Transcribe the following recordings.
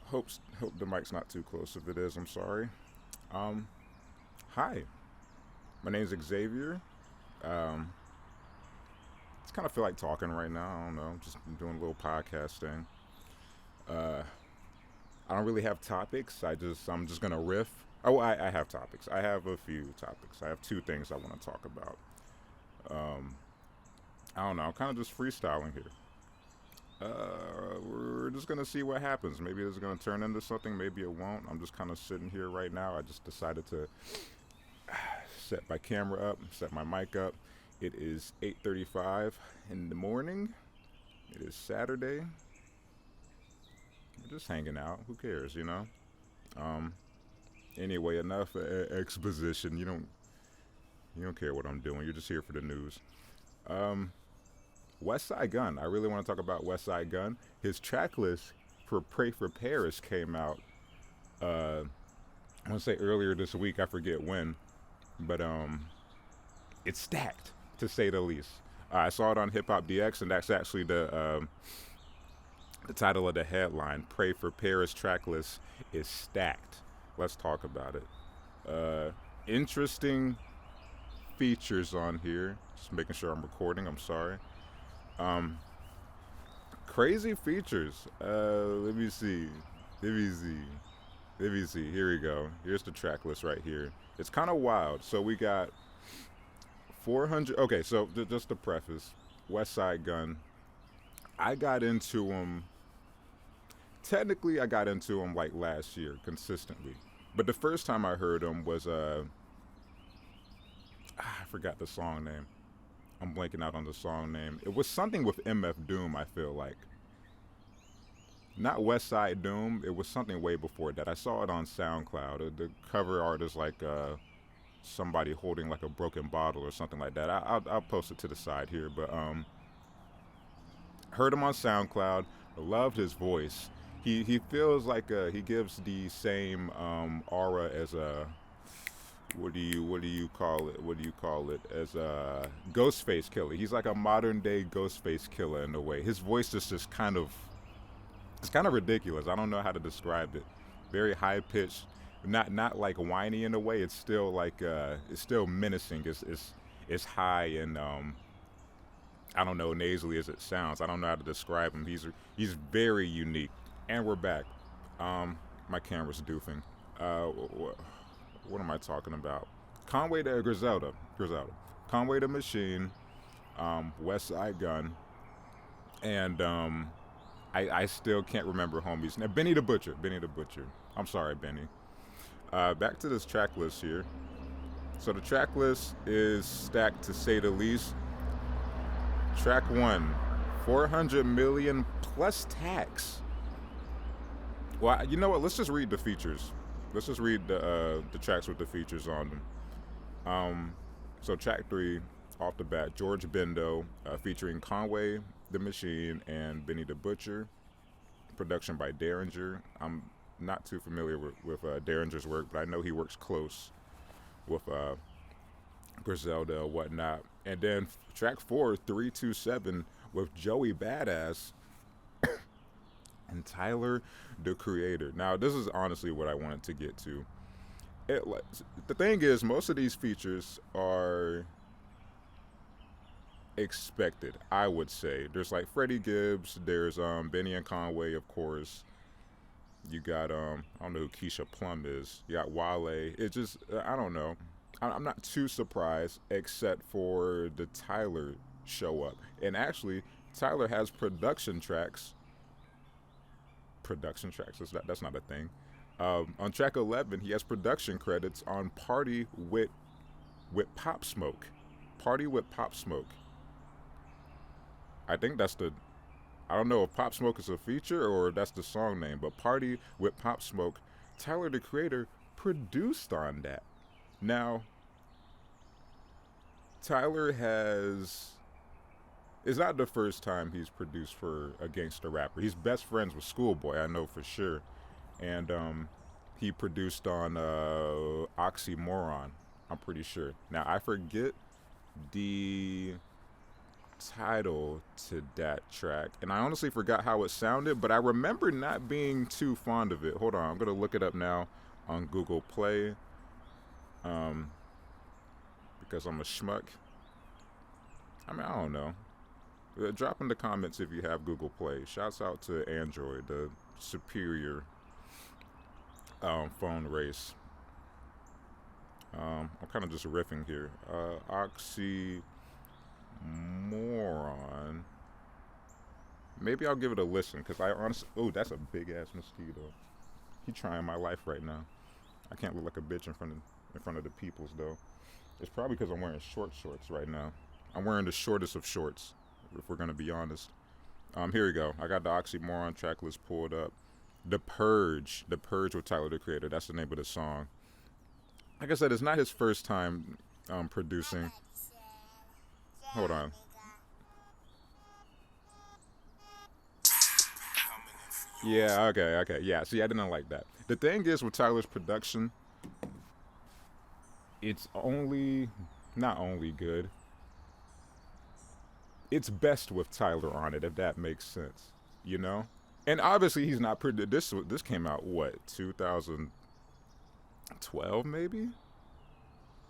Hope the mic's not too close. If it is, I'm sorry. Um, Hi, my name's Xavier. Um, just kind of feel like talking right now. I don't know. Just doing a little podcasting. Uh, I don't really have topics. I'm just gonna riff. Oh, I have topics. I have a few topics. I have two things I want to talk about. Um, I don't know. I'm kind of just freestyling here. We're just gonna see what happens. Maybe it's gonna turn into something. Maybe it won't. I'm just kind of sitting here right now. I just decided to set my camera up, set my mic up. It is 8:35 in the morning. It is Saturday. We're just hanging out. Who cares, you know? Um. Anyway, enough exposition. You don't care what I'm doing. You're just here for the news. Um. Westside Gunn. I really want to talk about Westside Gunn. His track list for Pray for Paris came out. Uh, I want to say earlier this week. I forget when, but it's stacked to say the least. I saw it on Hip Hop DX, and that's actually the title of the headline. Pray for Paris track list is stacked. Let's talk about it. Interesting features on here. Just making sure I'm recording. I'm sorry. Um, Crazy features. Let me see. Let me see. Let me see. Here we go. Here's the track list right here. It's kind of wild. So we got 400. Okay, so just to preface, Westside Gunn. I got into him. Technically, I got into him like last year consistently, but the first time I heard him was I forgot the song name. I'm blanking out on the song name. It was something with MF Doom, I feel like. Not West Side Doom. It was something way before that. I saw it on SoundCloud. The cover art is like somebody holding like a broken bottle or something like that. I'll post it to the side here. But heard him on SoundCloud. Loved his voice. He feels like he gives the same aura as a what do you call it? What do you call it? As a Ghostface Killer. He's like a modern day Ghostface Killer in a way. His voice is just kind of it's kind of ridiculous. I don't know how to describe it. Very high pitched, not like whiny in a way. It's still like it's still menacing. It's high and I don't know nasally as it sounds. I don't know how to describe him. He's very unique. And we're back. My camera's doofing. What am I talking about? Conway the Griselda, Conway the Machine, West Side Gun, and I still can't remember homies. Now Benny the Butcher. I'm sorry, Benny. Back to this track list here. So the track list is stacked to say the least. Track one, 400 million plus tax. Well, you know what? Let's just read the features. Let's just read the tracks with the features on them. So track three, off the bat, George Bendo, featuring Conway the Machine and Benny the Butcher. Production by Derringer. I'm not too familiar with Derringer's work, but I know he works close with Griselda or whatnot. And then track four, 327, with Joey Badass and Tyler, the Creator. Now, this is honestly what I wanted to get to. The thing is, most of these features are expected, I would say. There's like Freddie Gibbs, there's Benny and Conway, of course. You got I don't know who Keisha Plum is. You got Wale. It just I don't know. I'm not too surprised, except for the Tyler show up. And actually, Tyler has production tracks. Production tracks. That's not a thing. On track 11, he has production credits on Party with Pop Smoke. Party with Pop Smoke. I think that's the. I don't know if Pop Smoke is a feature or that's the song name, but Party with Pop Smoke. Tyler, the Creator, produced on that. Now, Tyler has. It's not the first time he's produced for a gangster rapper. He's best friends with Schoolboy, I know for sure. And he produced on Oxymoron, I'm pretty sure. Now, I forget the title to that track, and I honestly forgot how it sounded, but I remember not being too fond of it. Hold on, I'm gonna look it up now on Google Play, um, because I'm a schmuck. I mean, I don't know. Drop in the comments if you have Google Play. Shouts out to Android, the superior phone race. I'm kind of just riffing here. Oxymoron. Maybe I'll give it a listen because I honestly. Oh, that's a big ass mosquito. He trying my life right now. I can't look like a bitch in front of the peoples though. It's probably because I'm wearing shorts right now. I'm wearing the shortest of shorts, if we're gonna be honest. Here we go. I got the Oxymoron track list pulled up. The Purge with Tyler the Creator. That's the name of the song. Like I said, it's not his first time producing. Hold on. Yeah, okay. Yeah, see, I didn't like that. The thing is with Tyler's production, it's not only good, it's best with Tyler on it, if that makes sense, you know? And obviously he's not pretty. This came out what 2012 maybe.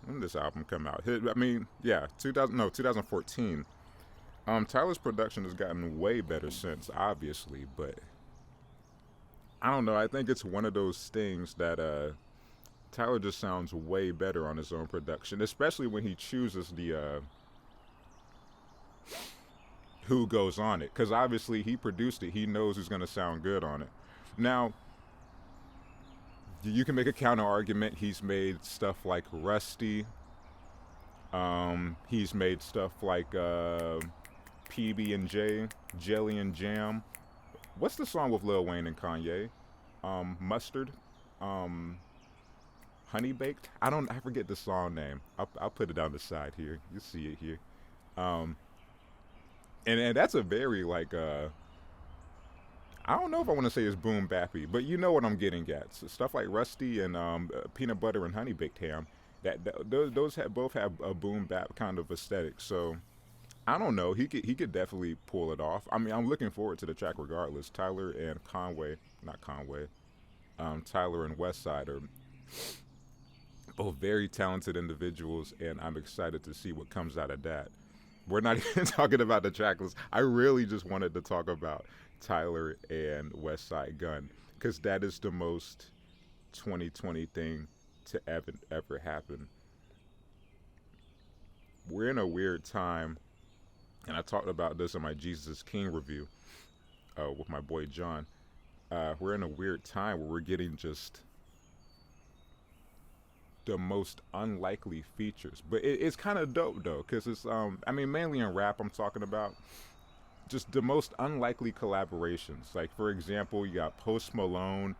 When did this album come out? I mean, yeah, 2014. Tyler's production has gotten way better since, obviously, but I don't know. I think it's one of those things that Tyler just sounds way better on his own production, especially when he chooses the who goes on it, because obviously he produced it. He knows who's going to sound good on it. Now, you can make a counter argument. He's made stuff like Rusty. He's made stuff like PB&J, Jelly and Jam. What's the song with Lil Wayne and Kanye? Mustard. Honey Baked. I forget the song name. I'll put it on the side here. You see it here. And that's a very like I don't know if I want to say it's boom bappy, but you know what I'm getting at. So stuff like Rusty and Peanut Butter and Honey Baked Ham. Those both have a boom bap kind of aesthetic. So I don't know. He could definitely pull it off. I mean, I'm looking forward to the track regardless. Tyler and Tyler and Westside are both very talented individuals, and I'm excited to see what comes out of that. We're not even talking about the track list. I really just wanted to talk about Tyler and Westside Gunn, because that is the most 2020 thing to ever happen. We're in a weird time, and I talked about this in my Jesus King review with my boy John. We're in a weird time where we're getting just the most unlikely features, but it's kind of dope though, because it's I mean, mainly in rap I'm talking about, just the most unlikely collaborations. Like, for example, you got Post Malone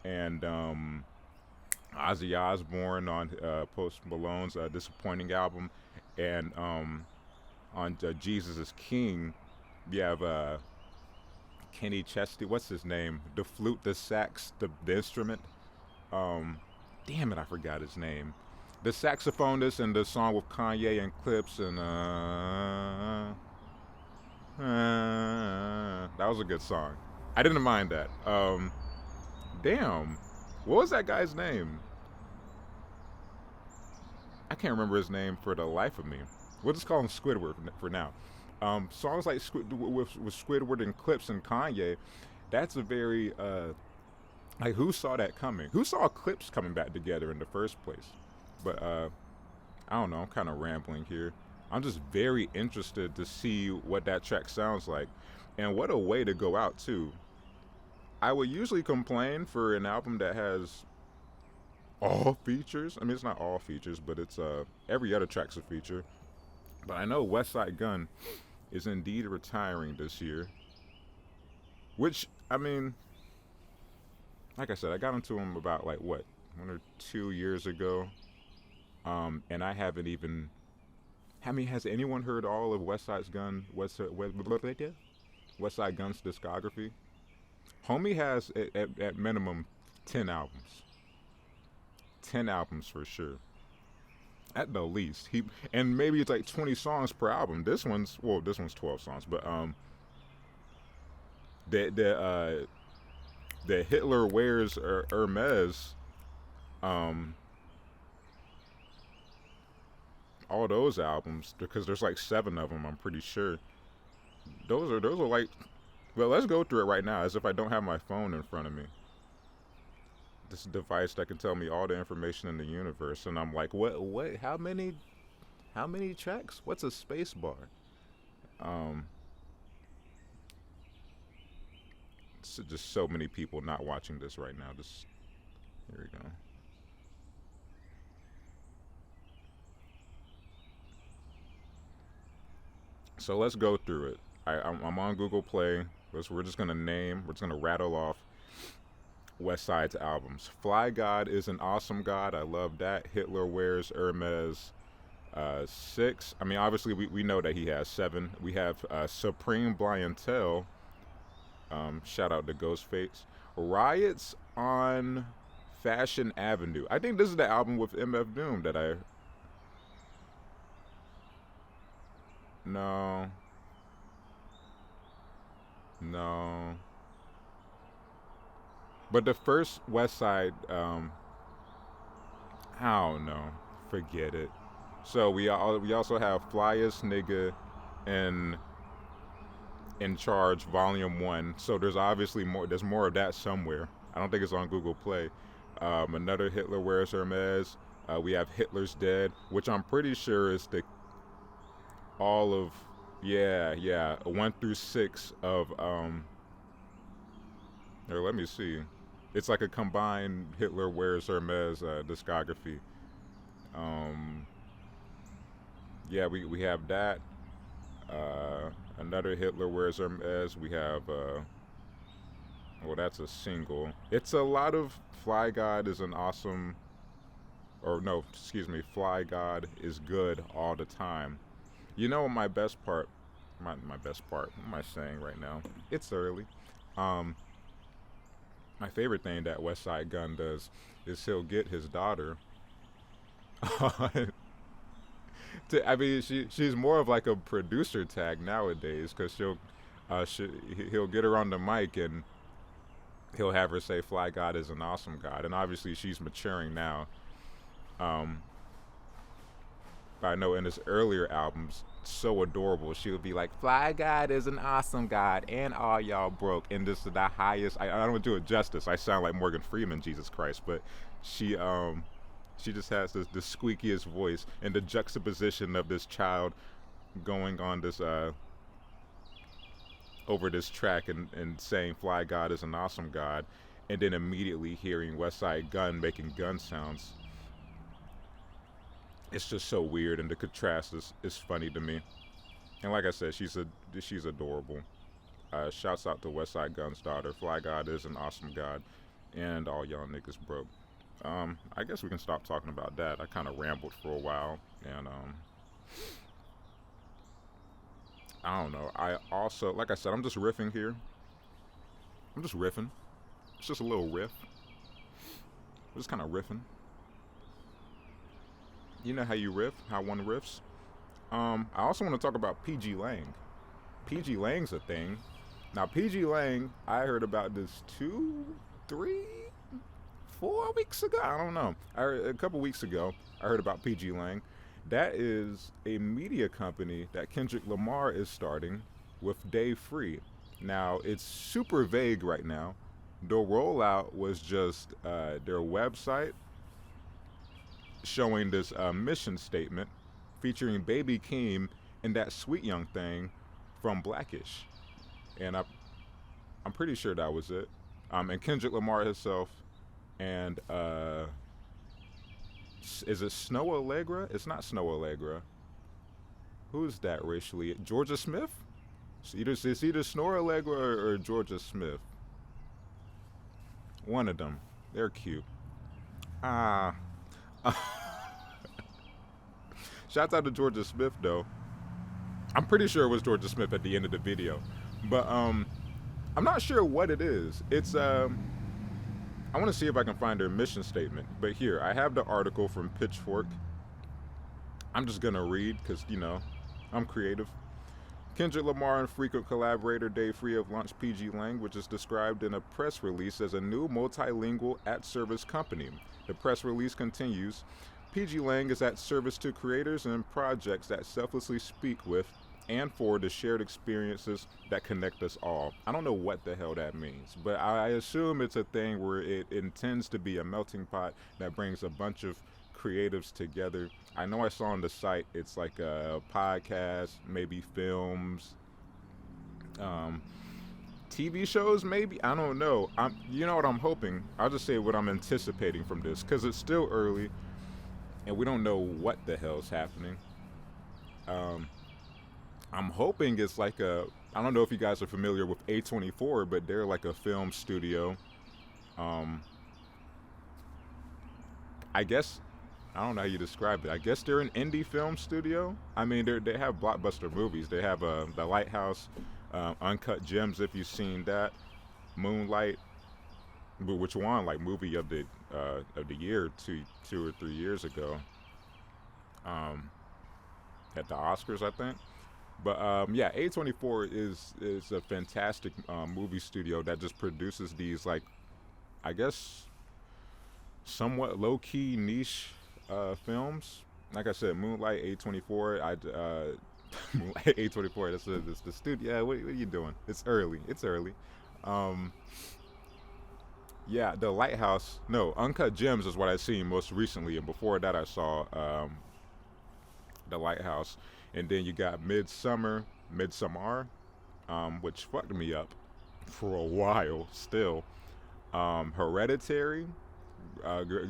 and Ozzy Osbourne on Post Malone's Disappointing album, and on Jesus is King, you have Kenny Chesney, what's his name, the flute, the sax, the instrument, damn it, I forgot his name. The saxophonist in the song with Kanye and Clips, and that was a good song. I didn't mind that. Damn, what was that guy's name? I can't remember his name for the life of me. We'll just call him Squidward for now. Songs like with Squidward and Clips and Kanye, that's a very like, who saw that coming? Who saw Clips coming back together in the first place? But I don't know. I'm kind of rambling here. I'm just very interested to see what that track sounds like, and what a way to go out too. I would usually complain for an album that has all features. I mean, it's not all features, but it's every other track's a feature. But I know Westside Gunn is indeed retiring this year, which, I mean, like I said, I got into him about like what, 1 or 2 years ago, and I haven't even. I mean, has anyone heard all of Westside Gunn's discography? Homie has at minimum 10 albums. 10 albums for sure. at the least. He and maybe it's like 20 songs per album. This one's 12 songs, but the the uh the Hitler wears Hermes, um all those albums, because there's like 7 of them, I'm pretty sure. Those are like, well, let's go through it right now as if I don't have my phone in front of me. This device that can tell me all the information in the universe, and I'm like, what how many tracks? What's a space bar? Um just so many people not watching this right now. Just here we go. So let's go through it. I'm on Google Play. We're just gonna name. We're just gonna rattle off Westside's albums. Fly God is an awesome God. I love that. Hitler wears Hermes. 6. I mean, obviously we know that he has 7. We have Supreme Blientele. Shout out to Ghostface. Riots on Fashion Avenue. I think this is the album with MF Doom that I. No, no. But the first West Side, I don't know. Forget it. So we also have Flyest Nigga and In Charge Volume One. So there's obviously more. There's more of that somewhere. I don't think it's on Google Play. Another Hitler Wears Hermes. We have Hitler's Dead, which I'm pretty sure is the all of, yeah, 1 through 6 of or let me see. It's like a combined Hitler Wears Hermes discography. Um, yeah, we have that. Another Hitler Wears Hermes. We have well, that's a single. It's a lot of Fly God is an awesome, or no, excuse me, Fly God is good all the time. You know, my best part, my best part. What am I saying right now? It's early. Um, my favorite thing that Westside Gunn does is he'll get his daughter. I mean, she's more of like a producer tag nowadays, because he'll get her on the mic and he'll have her say Fly God is an awesome God, and obviously she's maturing now. Um, but I know in his earlier albums, so adorable, she would be like, Fly God is an awesome God, and all y'all broke, and this is the highest. I don't do it justice. I sound like Morgan Freeman, Jesus Christ, but she she just has the squeakiest voice, and the juxtaposition of this child going on this over this track and saying Fly God is an awesome God, and then immediately hearing Westside Gunn making gun sounds. It's just so weird, and the contrast is funny to me. And like I said, she's adorable. Shouts out to Westside Gunn's daughter. Fly God is an awesome God, and all y'all niggas broke. I guess we can stop talking about that. I kind of rambled for a while, and I don't know. I also, like I said, I'm just riffing here. I'm just riffing. It's just a little riff. I'm just kind of riffing. You know how you riff, how one riffs. I also want to talk about pgLang. pgLang's a thing. Now, pgLang, I heard about this 2, 3, 4 weeks ago. I don't know. A couple weeks ago, I heard about pgLang. That is a media company that Kendrick Lamar is starting with Dave Free. Now, it's super vague right now. The rollout was just their website showing this mission statement featuring Baby Keem and that sweet young thing from Blackish. And I'm pretty sure that was it. And Kendrick Lamar himself, and is it Snow Allegra? It's not Snow Allegra. Who's that racially? Georgia Smith? It's either Snow Allegra or Georgia Smith. One of them. They're cute. Ah. Shouts out to Georgia Smith though. I'm pretty sure it was Georgia Smith at the end of the video, but I'm not sure what it is. It's I want to see if I can find their mission statement. But here I have the article from Pitchfork. I'm just gonna read because I'm creative. Kendrick Lamar and frequent collaborator Dave Free have launched pgLang, which is described in a press release as a new multilingual at-service company. The press release continues, pgLang is at service to creators and projects that selflessly speak with and for the shared experiences that connect us all. I don't know what the hell that means, but I assume it's a thing where it intends to be a melting pot that brings a bunch of creatives together. I know I saw on the site it's like a podcast, maybe films, um, TV shows, maybe. I don't know. You know what I'm hoping. I'll just say what I'm anticipating from this because it's still early and we don't know what the hell's happening. Um, I'm hoping it's like a. I don't know if you guys are familiar with A24, but they're like a film studio. Um, I guess I don't know how you describe it. I guess they're an indie film studio. I mean, they have blockbuster movies. They have The Lighthouse, Uncut Gems. If you've seen that, Moonlight, which won like movie of the year 2 or 3 years ago um, at the Oscars, I think. But yeah, A24 is a fantastic movie studio that just produces these like I guess somewhat low key niche films. Like I said, Moonlight A24. Moonlight A24. That's the studio. Yeah, what are you doing? It's early. It's early. Um, yeah, The Lighthouse. No, Uncut Gems is what I seen most recently, and before that I saw The Lighthouse, and then you got Midsummer, which fucked me up for a while still. Hereditary,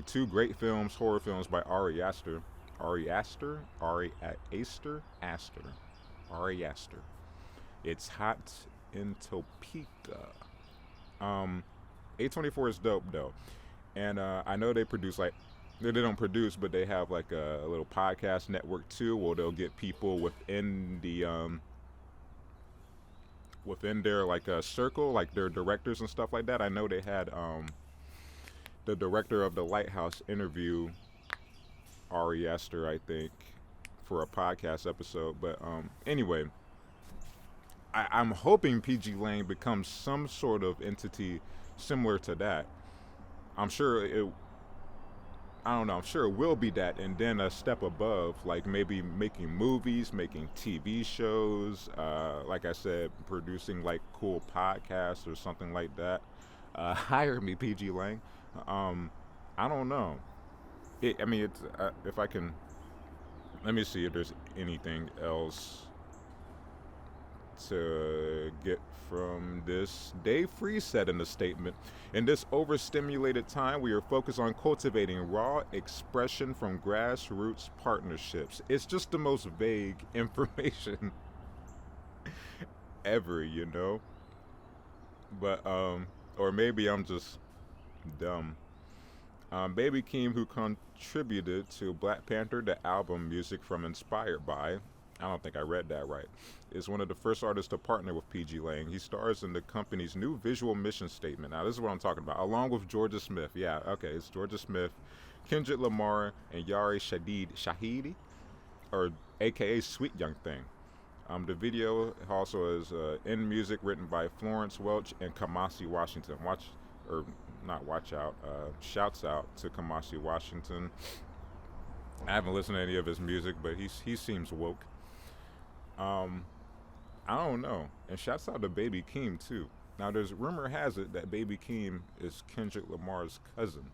two great films, horror films by Ari Aster. Ari Aster. It's hot in Topeka. Um, A24 is dope though, and I know they produce like they don't produce, but they have like a little podcast network too, where they'll get people within their like circle, like their directors and stuff like that. I know they had the director of The Lighthouse interview Ari Aster, I think, for a podcast episode. But anyway, I'm hoping pgLang becomes some sort of entity similar to that. I'm sure it. I don't know. I'm sure it will be that, and then a step above, like maybe making movies, making TV shows. Like I said, producing like cool podcasts or something like that. Hire me, pgLang. Um, I don't know. I mean, it's if I can. Let me see if there's anything else to get from this. Dave Free said in a statement, in this overstimulated time, we are focused on cultivating raw expression from grassroots partnerships. It's just the most vague information ever, you know? But, or maybe I'm just dumb. Baby Keem, who contributed to Black Panther, the album Music from Inspired By, I don't think I read that right, is one of the first artists to partner with pgLang. He stars in the company's new visual mission statement. Now, this is what I'm talking about, along with Georgia Smith. Yeah, okay, it's Georgia Smith, Kendrick Lamar, and Yari Shahidi, or AKA Sweet Young Thing. The video also is in music written by Florence Welch and Kamasi Washington. Shouts out to Kamasi Washington. I haven't listened to any of his music, but he seems woke. I don't know. And shouts out to Baby Keem too. Now there's rumor has it that Baby Keem is Kendrick Lamar's cousin.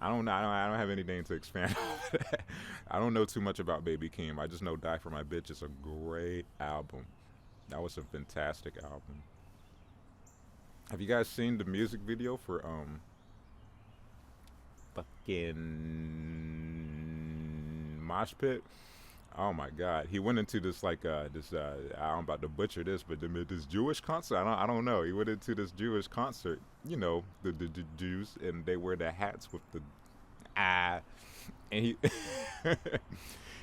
I don't know. I don't have anything to expand on that. I don't know too much about Baby Keem. I just know Die for My Bitch is a great album. That was a fantastic album. Have you guys seen the music video for fucking Mosh Pit? Oh my God, he went into this like this I'm about to butcher this, but this Jewish concert. I don't know. He went into this Jewish concert. You know the Jews, and they wear the hats with the and he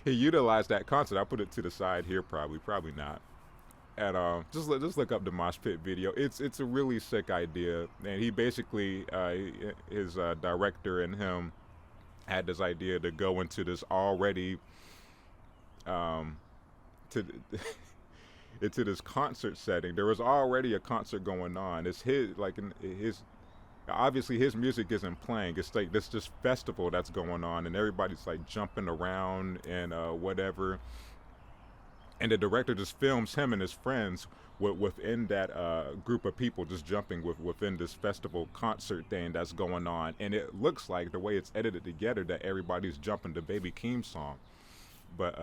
he utilized that concert. I put it to the side here, probably not. And just look up the Mosh Pit video. It's a really sick idea, and he basically his director and him had this idea to go into this already um, to into this concert setting. There was already a concert going on. It's his like in his obviously his music isn't playing. It's like this just festival that's going on, and everybody's like jumping around and whatever. And the director just films him and his friends within that group of people just jumping within this festival concert thing that's going on. And it looks like the way it's edited together that everybody's jumping the Baby Keem song, but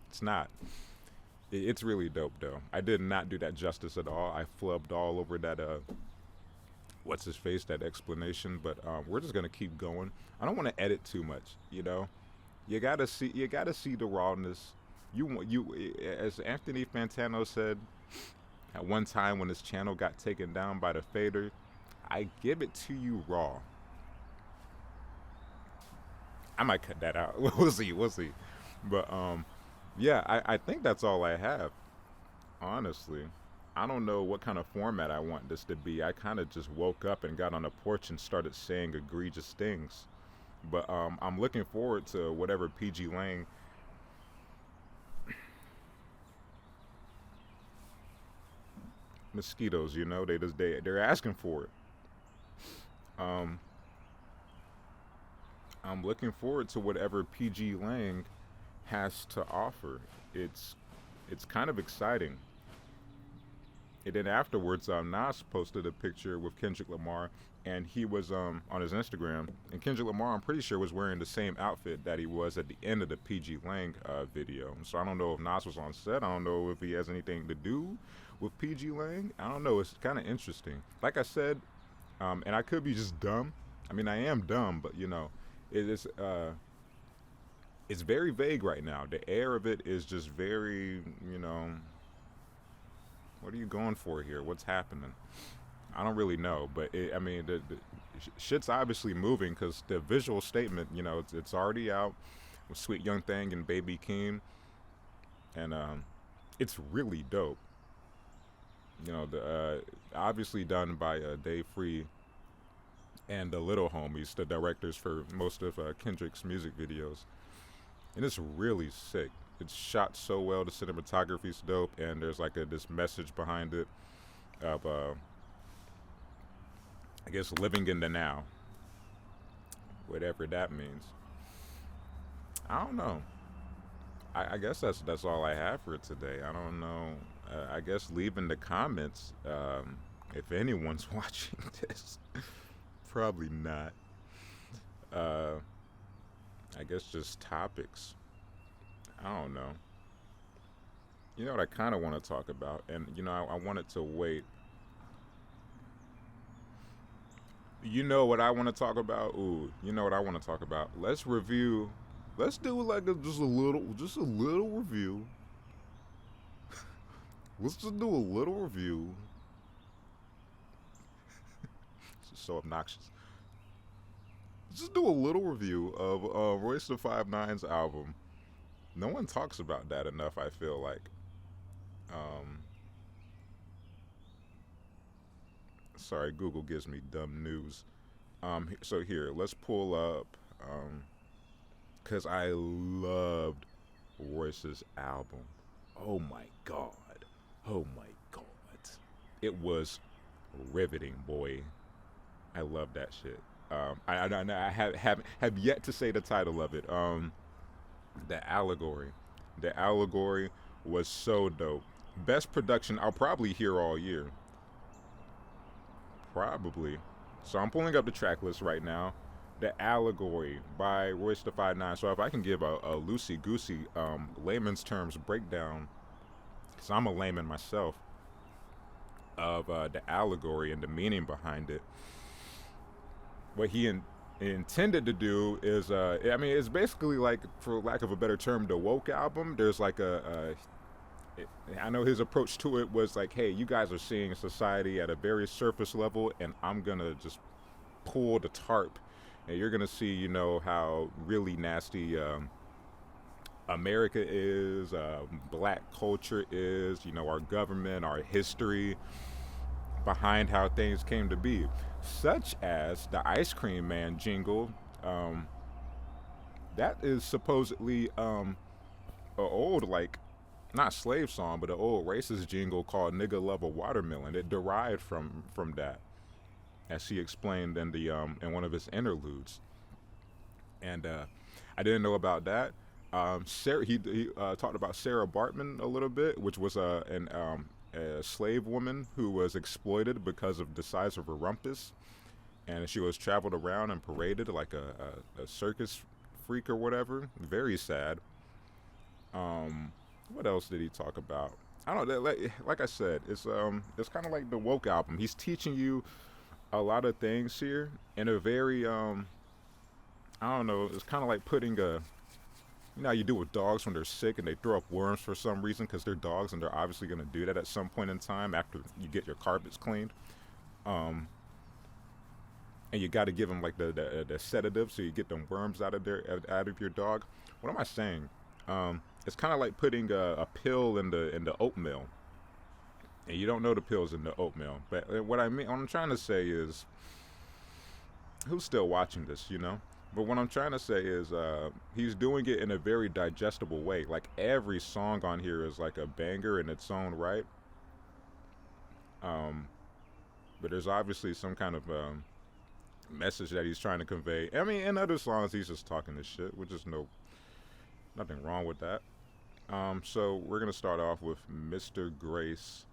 it's not. It's really dope though. I did not do that justice at all. I flubbed all over that what's his face, that explanation, but we're just gonna keep going. I don't want to edit too much, you know. You gotta see the rawness. As Anthony Fantano said at one time when his channel got taken down by the fader, I give it to you raw. I might cut that out. We'll see. But yeah, I think that's all I have, honestly. I don't know what kind of format I want this to be. I kind of just woke up and got on the porch and started saying egregious things. But I'm looking forward to whatever pgLang. Mosquitoes, you know, they're asking for it. Um, I'm looking forward to whatever pgLang has to offer. It's it's kind of exciting. And then afterwards, Nas posted a picture with Kendrick Lamar, and he was on his Instagram. And Kendrick Lamar, I'm pretty sure, was wearing the same outfit that he was at the end of the pgLang video. So I don't know if Nas was on set. I don't know if he has anything to do with pgLang. I don't know. It's kind of interesting. Like I said, and I could be just dumb. I mean, I am dumb, but you know, it is. It's very vague right now. The air of it is just very, you know, what are you going for here? What's happening? I don't really know, but I mean, the shit's obviously moving because the visual statement, you know, it's already out with Sweet Young Thing and Baby Keem, and it's really dope. You know, the obviously done by Dave Free and the Little Homies, the directors for most of Kendrick's music videos, and it's really sick. It's shot so well. The cinematography's dope, and there's like this message behind it of I guess living in the now, whatever that means. I don't know. I guess that's all I have for today. I don't know. I guess leave in the comments if anyone's watching this. Probably not. Uh, I guess just topics. I don't know. You know what I kind of want to talk about, and you know I wanted to wait. You know what I want to talk about? Ooh, you know what I want to talk about? Let's review. Let's do like just a little review. Let's just do a little review. This is so obnoxious. Let's just do a little review of Royce the 5'9's album. No one talks about that enough, I feel like. Um, Sorry, Google gives me dumb news. So here, let's pull up, cause I loved Royce's album. Oh my god, oh my god, it was riveting, boy. I love that shit. I have yet to say the title of it. The allegory, the allegory was so dope. Best production I'll probably hear all year. Probably. So I'm pulling up the track list right now. The Allegory by Royce the 5'9". So if I can give a loosey goosey layman's terms breakdown, because I'm a layman myself, of the allegory and the meaning behind it. What he intended to do is, I mean, it's basically like, for lack of a better term, the woke album. There's like I know his approach to it was like, hey, you guys are seeing society at a very surface level, and I'm gonna just pull the tarp, and you're gonna see, you know, how really nasty America is, black culture is, you know, our government, our history behind how things came to be, such as the Ice Cream Man jingle. That is supposedly a old, like, not slave song, but an old racist jingle called "Nigga Love a Watermelon." It derived from that, as she explained in the in one of his interludes. And I didn't know about that. Sarah, he talked about Sarah Bartman a little bit, which was a slave woman who was exploited because of the size of her rumpus, and she was traveled around and paraded like a circus freak or whatever. Very sad. What else did he talk about? I don't know. Like I said, it's kind of like the woke album. He's teaching you a lot of things here in a very I don't know. It's kind of like putting a, you know how you do with dogs when they're sick and they throw up worms for some reason because they're dogs and they're obviously going to do that at some point in time after you get your carpets cleaned. Um, and you got to give them like the sedative so you get them worms out of your dog. What am I saying? It's kind of like putting a pill in the oatmeal, and you don't know the pills in the oatmeal. But what I'm trying to say is, who's still watching this? You know. But what I'm trying to say is, he's doing it in a very digestible way. Like every song on here is like a banger in its own right. Um, but there's obviously some kind of message that he's trying to convey. I mean, in other songs, he's just talking this shit, which is nothing wrong with that. So we're gonna start off with Mr. Grace,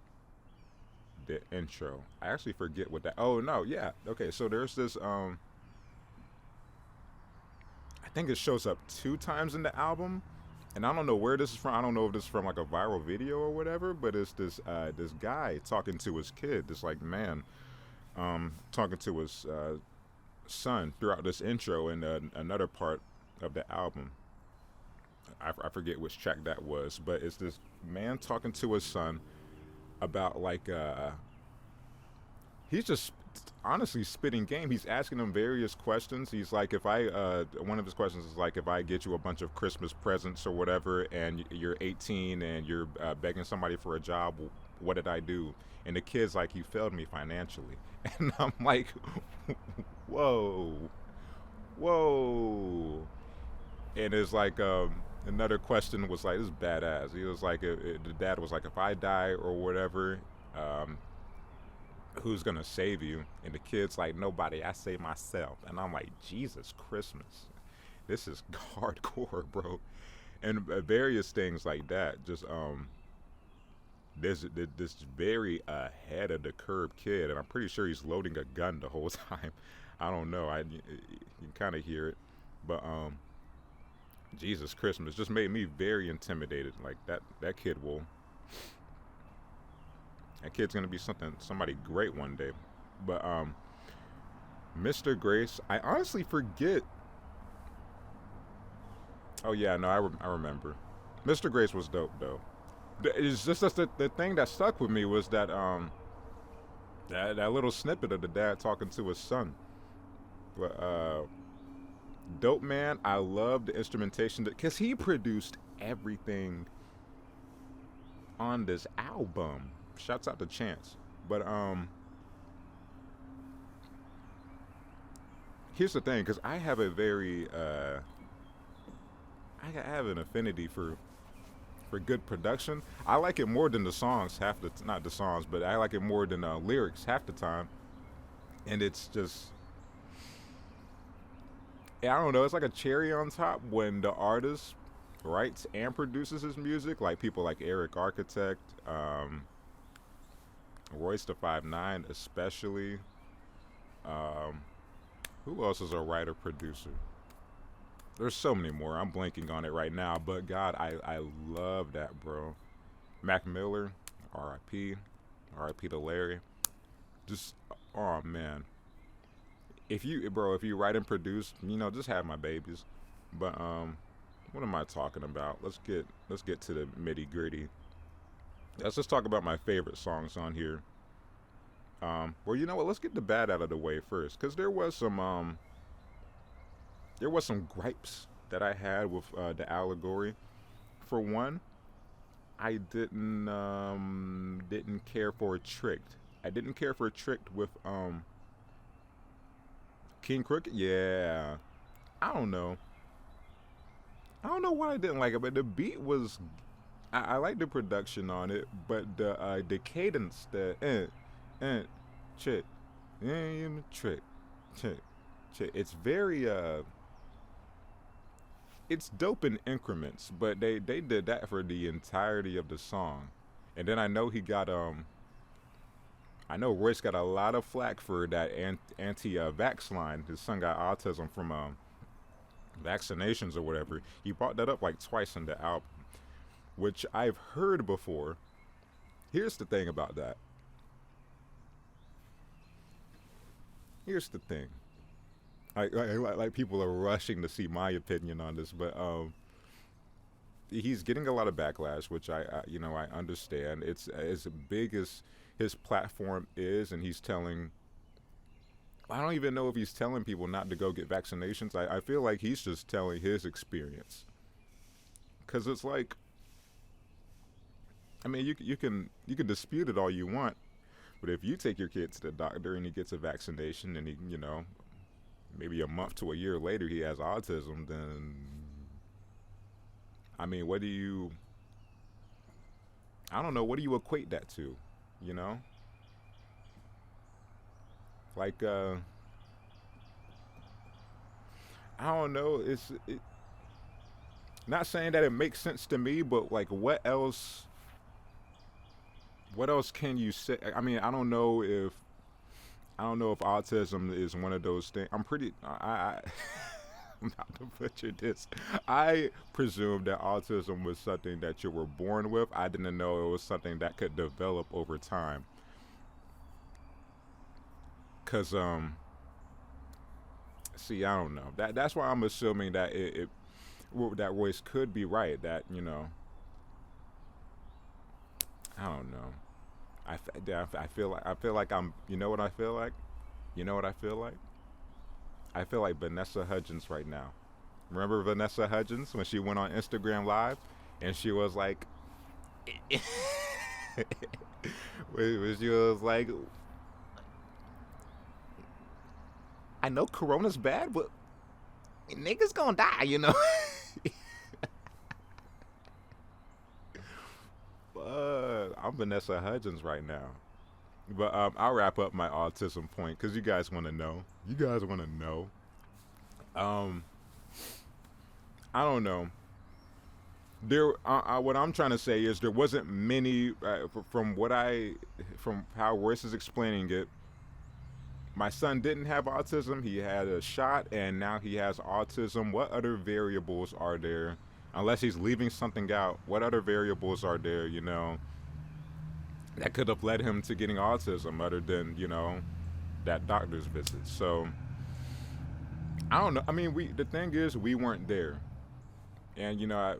the intro. I actually forget what that. Oh no, yeah, okay. So there's this. I think it shows up two times in the album, and I don't know where this is from. I don't know if this is from like a viral video or whatever. But it's this guy talking to his kid, this like man, talking to his son throughout this intro and another part of the album. I forget which track that was, but it's this man talking to his son about like he's just honestly spitting game. He's asking him various questions. He's like, if I one of his questions is like, if I get you a bunch of Christmas presents or whatever, and you're 18 and you're begging somebody for a job, what did I do? And the kid's like, you failed me financially. And I'm like, whoa, whoa. And it's like another question was like, this is badass. He was like, the dad was like, if I die or whatever, um, who's gonna save you? And the kid's like, nobody, I save myself. And I'm like, Jesus Christmas, this is hardcore, bro. And various things like that. Just this very ahead of the curve kid, and I'm pretty sure he's loading a gun the whole time. I don't know. You can kind of hear it, but Jesus Christmas just made me very intimidated. Like that kid will. That kid's gonna be somebody great one day. But Mr. Grace, I honestly forget. Oh yeah, no, I remember. Mr. Grace was dope though. It's just the thing that stuck with me was that that little snippet of the dad talking to his son. But dope man, I love the instrumentation because he produced everything on this album. Shouts out to Chance. But here's the thing, because I have a very I have an affinity for good production. I like it more than the songs not the songs, but I like it more than lyrics half the time. And it's just, yeah, I don't know. It's like a cherry on top when the artist writes and produces his music, like people like Eric Architect, Royce the 5'9", especially. Um, who else is a writer producer? There's so many more. I'm blanking on it right now, but God, I love that, bro. Mac Miller, R.I.P. R.I.P. to Larry. Just, oh man. If you write and produce, just have my babies. But what am I talking about? Let's get to the nitty gritty. Let's just talk about my favorite songs on here. Well, you know what? Let's get the bad out of the way first, because there was some gripes that I had with the allegory. For one, I didn't care for Tricked. I didn't care for Tricked with King Crooked. Yeah, I don't know. I don't know why I didn't like it, but the beat was. I like the production on it, but the cadence, uh, chick, trick, chick, chick. It's very it's dope in increments, but they did that for the entirety of the song, and then I know Royce got a lot of flack for that anti-vax line. His son got autism from vaccinations or whatever. He brought that up like twice in the album, which I've heard before. Here's the thing about that. Here's the thing. Like people are rushing to see my opinion on this, but he's getting a lot of backlash, which I understand. It's as big as his platform is, and he's telling. I don't even know if he's telling people not to go get vaccinations. I feel like he's just telling his experience, because it's like, I mean, you can dispute it all you want, but if you take your kid to the doctor and he gets a vaccination and he, maybe a month to a year later he has autism, then I mean, what do you? I don't know. What do you equate that to? You know, like I don't know. Not saying that it makes sense to me, but like, what else? What else can you say? I mean, I don't know if autism is one of those things. I'm about to butcher this. I presumed that autism was something that you were born with. I didn't know it was something that could develop over time. Cause see, I don't know. That's why I'm assuming that that Royce could be right. That I don't know. I feel like I'm. You know what I feel like? You know what I feel like? I feel like Vanessa Hudgens right now. Remember Vanessa Hudgens when she went on Instagram Live and she was like, when she was like, I know Corona's bad, but niggas gonna die. But I'm Vanessa Hudgens right now. But I'll wrap up my autism point because you guys want to know. You guys want to know. Um, I don't know. What I'm trying to say is there wasn't many from how Royce is explaining it. My son didn't have autism. He had a shot, and now he has autism. What other variables are there? Unless he's leaving something out, what other variables are there? That could have led him to getting autism, other than that doctor's visit. So I don't know. I mean, the thing is, we weren't there, and not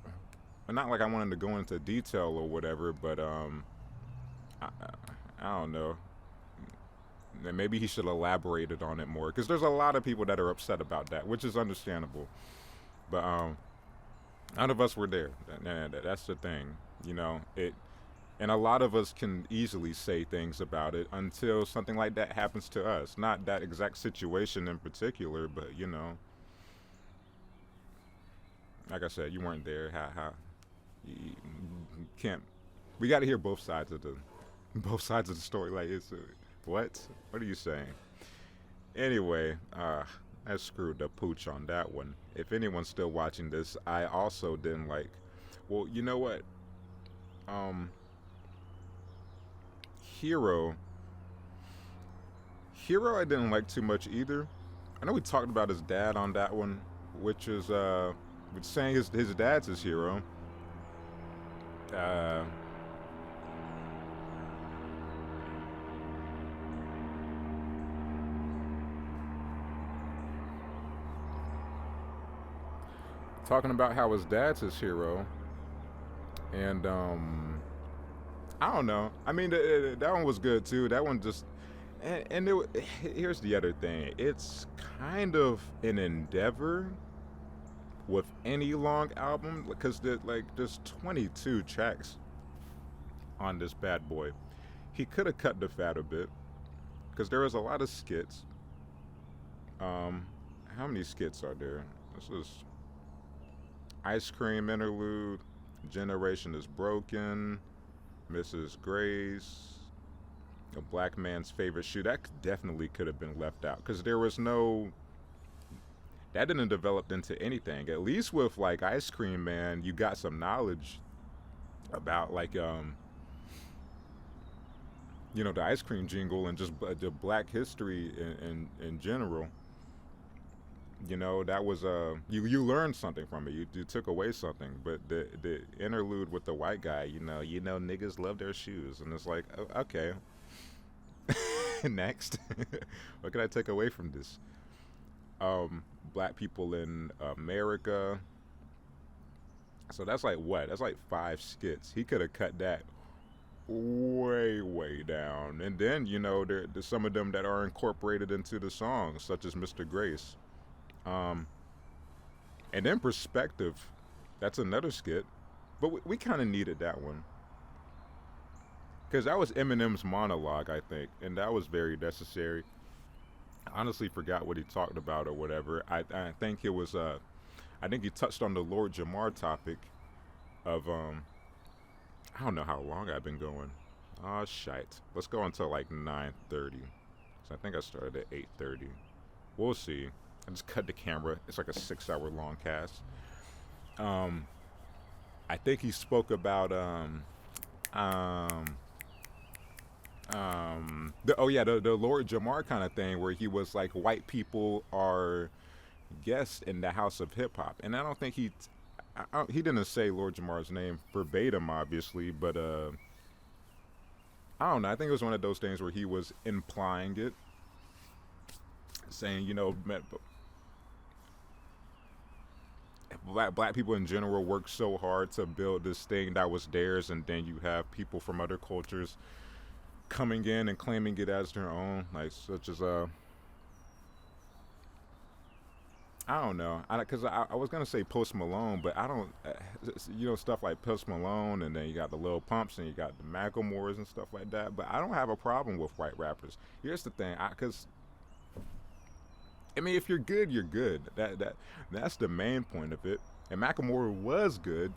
like I wanted to go into detail or whatever, but I don't know. Maybe he should have elaborated on it more, because there's a lot of people that are upset about that, which is understandable. But none of us were there. That's the thing, it. And a lot of us can easily say things about it until something like that happens to us. Not that exact situation in particular, but like I said, you weren't there. You can't. We got to hear both sides of the story. Like, what? What are you saying? Anyway, I screwed the pooch on that one. If anyone's still watching this, I also didn't like. Well, you know what? Hero. Hero, I didn't like too much either. I know we talked about his dad on that one, which is saying his dad's his hero. Uh, Talking about how his dad's his hero, and I don't know. I mean, that one was good too. That one just, and here's the other thing. It's kind of an endeavor with any long album, because there's 22 tracks on this bad boy. He could have cut the fat a bit, because there was a lot of skits. How many skits are there? This is Ice Cream interlude, Generation is Broken, Mrs. Grace, a black man's favorite shoe. That definitely could have been left out because there was no. That didn't develop into anything. At least with like Ice Cream Man, you got some knowledge about like the ice cream jingle and just the black history in general. That was you learned something from it. You took away something, but the interlude with the white guy, niggas love their shoes, and it's like, okay, next, what can I take away from this? Black people in America. So that's like what? That's like 5 skits. He could have cut that way down, and then there's some of them that are incorporated into the songs, such as Mr. Grace. Um, and then Perspective, that's another skit, but we kind of needed that one because that was Eminem's monologue, I think, and that was very necessary. I honestly forgot what he talked about or whatever. I think it was I think he touched on the Lord Jamar topic of I don't know how long I've been going. Oh shite. Let's go until like 9:30. So I think I started at 8:30. We'll see. I just cut the camera. It's like a 6-hour long cast. I think he spoke about the Lord Jamar kind of thing where he was like white people are guests in the house of hip hop, and I don't think he didn't say Lord Jamar's name verbatim, obviously, but I don't know. I think it was one of those things where he was implying it, saying black people in general worked so hard to build this thing that was theirs, and then you have people from other cultures coming in and claiming it as their own, like such as I don't know, because I was gonna say Post Malone, but I don't, stuff like Post Malone, and then you got the Lil Pumps, and you got the Macklemores and stuff like that. But I don't have a problem with white rappers. Here's the thing, because I mean, if you're good, you're good. That's the main point of it. And Macklemore was good.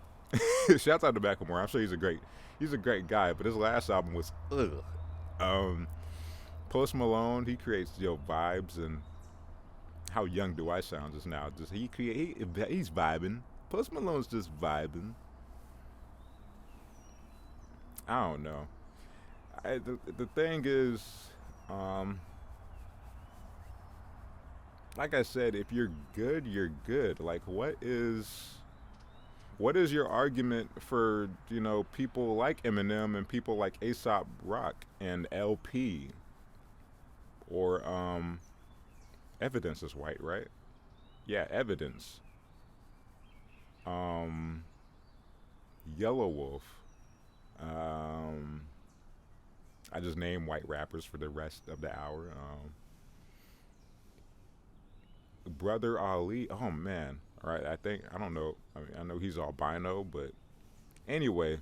Shouts out to Macklemore. I'm sure he's a great guy. But his last album was ugh. Post Malone, he creates vibes, and how young do I sound just now? Just he's vibing. Post Malone's just vibing. I don't know. The thing is, like I said, if you're good, you're good. Like, what is your argument for people like Eminem and people like Aesop Rock and LP or Evidence is white, right? Yeah, Evidence. Yellow Wolf. I just named white rappers for the rest of the hour. Brother Ali. Oh man. All right. I don't know. I mean, I know he's albino, but anyway,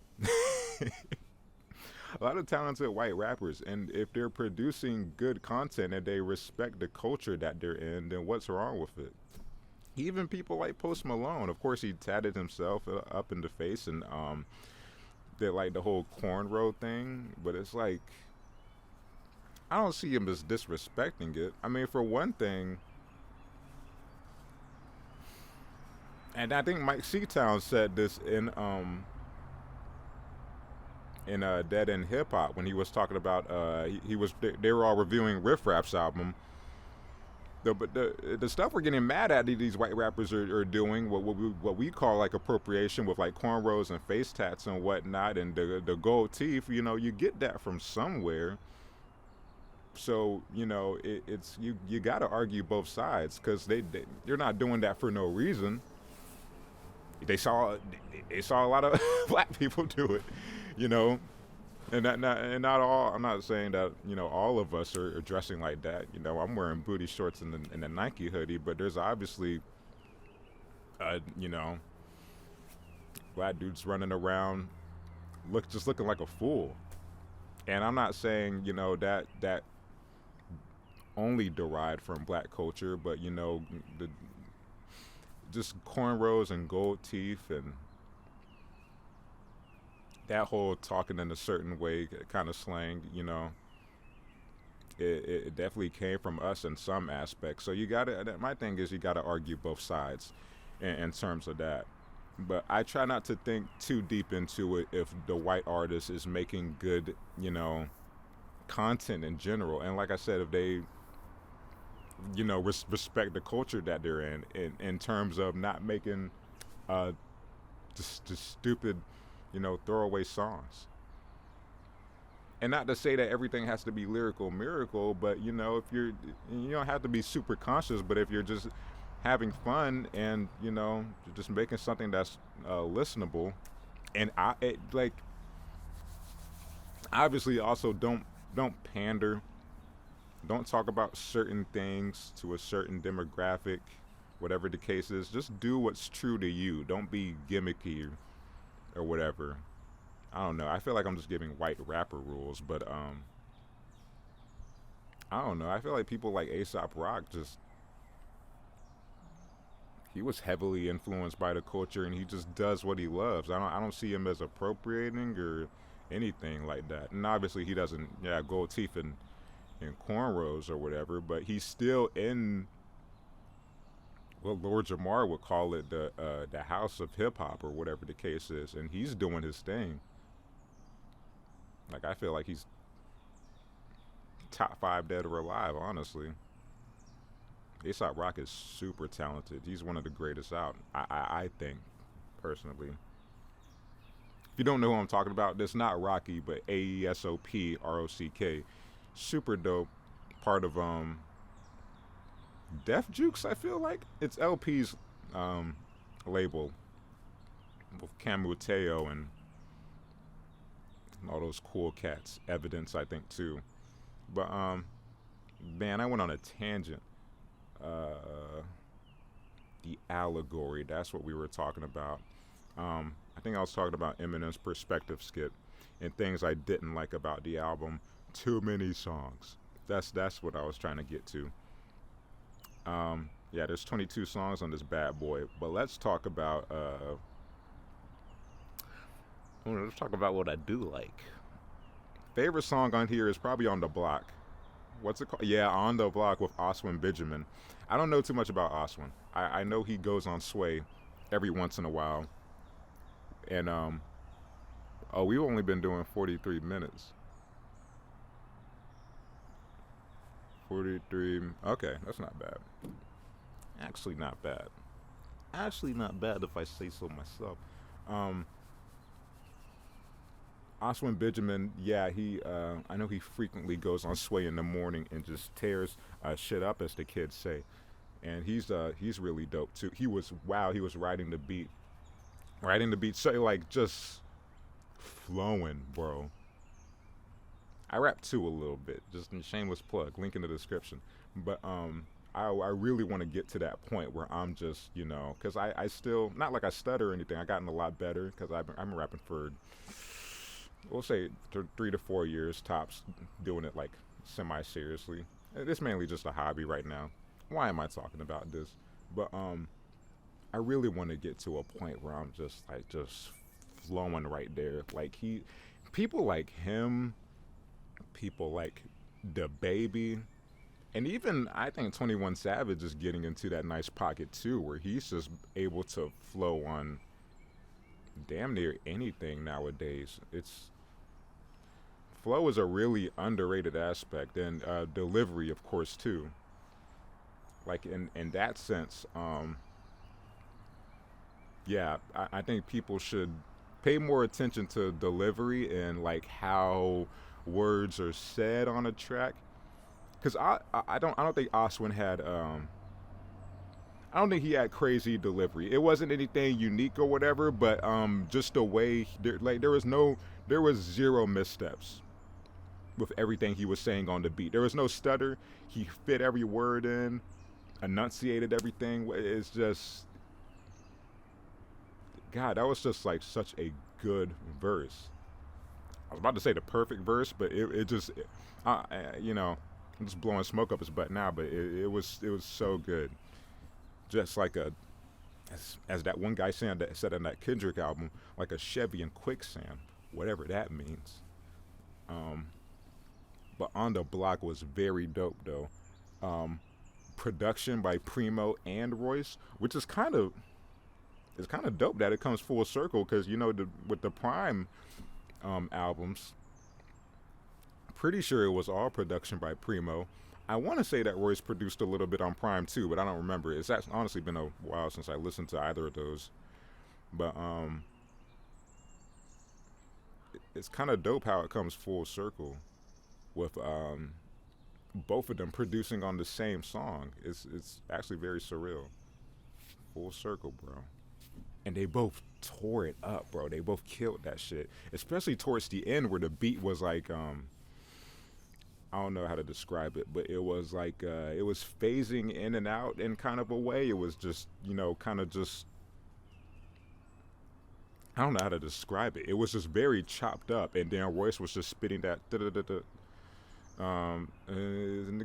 a lot of talented white rappers, and if they're producing good content and they respect the culture that they're in, then what's wrong with it? Even people like Post Malone, of course, he tatted himself up in the face and did like the whole cornrow thing, but it's like I don't see him as disrespecting it. I mean, for one thing, and I think Mike Seatown said this in Dead End Hip Hop when he was talking about they were all reviewing Riff Raff's album. But the stuff we're getting mad at these white rappers are doing what we call like appropriation with like cornrows and face tats and whatnot and the gold teeth. You get that from somewhere. So it's you got to argue both sides because they're not doing that for no reason. They saw a lot of black people do it, and not all. I'm not saying that all of us are dressing like that. I'm wearing booty shorts and the Nike hoodie, but there's obviously, black dudes running around looking like a fool, and I'm not saying that only derived from black culture, but just cornrows and gold teeth and that whole talking in a certain way kind of slang, it definitely came from us in some aspects. So you gotta. My thing is you gotta argue both sides, in terms of that. But I try not to think too deep into it if the white artist is making good, content in general. And like I said, if they, respect the culture that they're in terms of not making just stupid, throwaway songs. And not to say that everything has to be lyrical miracle, but if you don't have to be super conscious, but if you're just having fun and you're just making something that's listenable, and like obviously also don't pander, don't talk about certain things to a certain demographic, whatever the case is. Just do what's true to you. Don't be gimmicky or whatever. I don't know. I feel like I'm just giving white rapper rules, but I don't know. I feel like people like Aesop Rock just he was heavily influenced by the culture and he just does what he loves. I don't see him as appropriating or anything like that. And obviously he doesn't gold teeth and cornrows or whatever, but he's still in what Lord Jamar would call it the house of hip hop or whatever the case is, and he's doing his thing. Like I feel like he's top 5 dead or alive, honestly. Aesop Rock is super talented. He's one of the greatest out. I think, personally. If you don't know who I'm talking about, that's not Rocky, but AESOP ROCK. Super dope. Part of Def Jukes, I feel like. It's LP's label with Camuteo and all those cool cats. Evidence, I think, too. But man, I went on a tangent. The allegory, that's what we were talking about. I think I was talking about Eminem's perspective skit and things I didn't like about the album. Too many songs. That's what I was trying to get to. Yeah, there's 22 songs on this bad boy, but let's talk about let's talk about what I do like. Favorite song on here is probably On the Block. What's it called? Yeah, On the Block with Oswin Benjamin. I don't know too much about Oswin. I know he goes on Sway every once in a while. And we've only been doing 43 minutes. 43. Okay, that's not bad. Actually not bad. Actually not bad if I say so myself. Oswin Benjamin, yeah, I know he frequently goes on Sway in the morning and just tears shit up, as the kids say. And he's really dope too. He was riding the beat, so like just flowing, bro. I rap too a little bit, just a shameless plug, link in the description. But I really want to get to that point where I'm just, because I still, not like I stutter or anything. I gotten a lot better because I've been rapping for, we'll say 3 to 4 years tops, doing it like semi-seriously. It's mainly just a hobby right now. Why am I talking about this? But I really want to get to a point where I'm just flowing right there. Like people like him, people like the Baby, and even I think 21 Savage is getting into that nice pocket too, where he's just able to flow on damn near anything nowadays. Flow is a really underrated aspect, and delivery, of course, too. Like in that sense, yeah, I think people should pay more attention to delivery and like how words are said on a track. Because I don't think Oswin had I don't think he had crazy delivery. It wasn't anything unique or whatever, but just the way there was zero missteps with everything he was saying on the beat. There was no stutter. He fit every word in, enunciated everything. It's just, God, that was just like such a good verse. I was about to say the perfect verse, but it just, I'm just blowing smoke up his butt now, but it was so good. Just like As that one guy said on that Kendrick album, like a Chevy in quicksand, whatever that means. Um, but On the Block was very dope though. Um, Production by Primo and Royce, which is kind of it's kind of dope that it comes full circle because you know with the Prime albums, pretty sure it was all production by Primo. I want to say that Royce produced a little bit on Prime too, but I don't remember. It's actually honestly been a while since I listened to either of those. But it's kind of dope how it comes full circle with both of them producing on the same song. It's actually very surreal. Full circle, bro. And they both tore it up, bro. They both killed that shit, especially towards the end where the beat was like I don't know how to describe it, but it was like it was phasing in and out in kind of a way. It was just, you know, kind of just I don't know how to describe it. It was just very chopped up, and then Royce was just spitting that niggas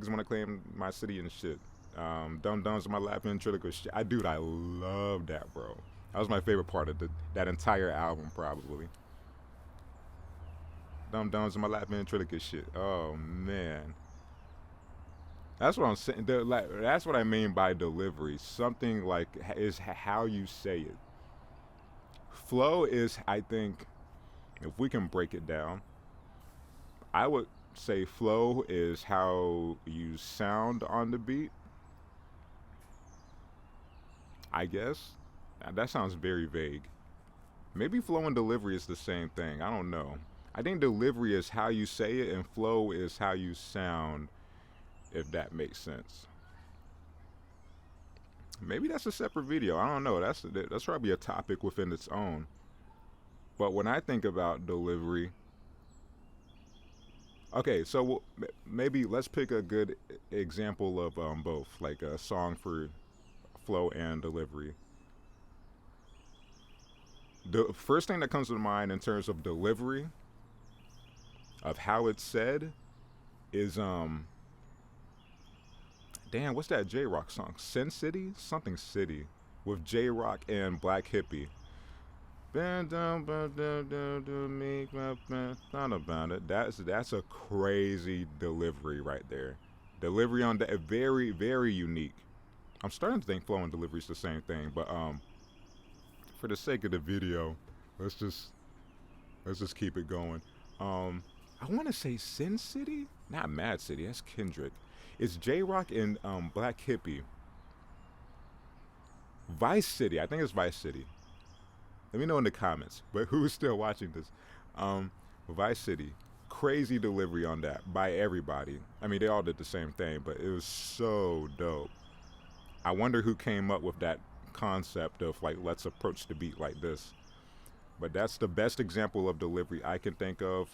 want to claim my city and shit. Dumb dumbs in my lap ventriloquist shit. I love that, bro. That was my favorite part of that entire album, probably. Dumb dumbs in my lap ventriloquist shit. Oh man, that's what I'm saying. That's what I mean by delivery. Something like is how you say it. Flow is, I think, if we can break it down, I would say flow is how you sound on the beat. I guess. That sounds very vague. Maybe flow and delivery is the same thing. I don't know. I think delivery is how you say it, and flow is how you sound, if that makes sense. Maybe that's a separate video. I don't know. That's probably a topic within its own. But when I think about delivery, okay, so maybe let's pick a good example of both, like a song for flow and delivery. The first thing that comes to mind in terms of delivery, of how it's said, is damn, what's that J Rock song? Sin City? Something City. With J Rock and Black Hippie. Bend down, make my thought about it. That's a crazy delivery right there. Delivery on that very, very unique. I'm starting to think flow and delivery is the same thing, but for the sake of the video, let's just keep it going. I want to say Sin City, not Mad City. That's Kendrick. It's J Rock and Black Hippie. Vice City. I think it's Vice City. Let me know in the comments. But who's still watching this? Vice City. Crazy delivery on that by everybody. I mean, they all did the same thing, but it was so dope. I wonder who came up with that concept of like, let's approach the beat like this. But that's the best example of delivery I can think of.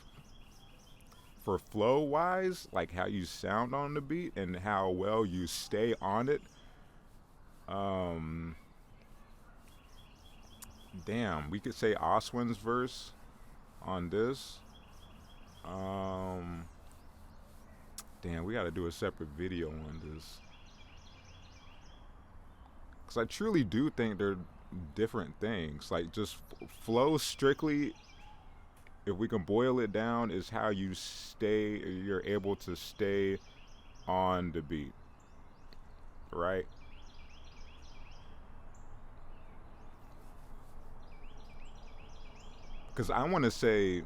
For flow wise, like how you sound on the beat and how well you stay on it. Damn, we could say Oswin's verse on this. Damn, we got to do a separate video on this. Because I truly do think they're different things. Like, just flow strictly, if we can boil it down, is how you're able to stay on the beat. Right? Because I want to say,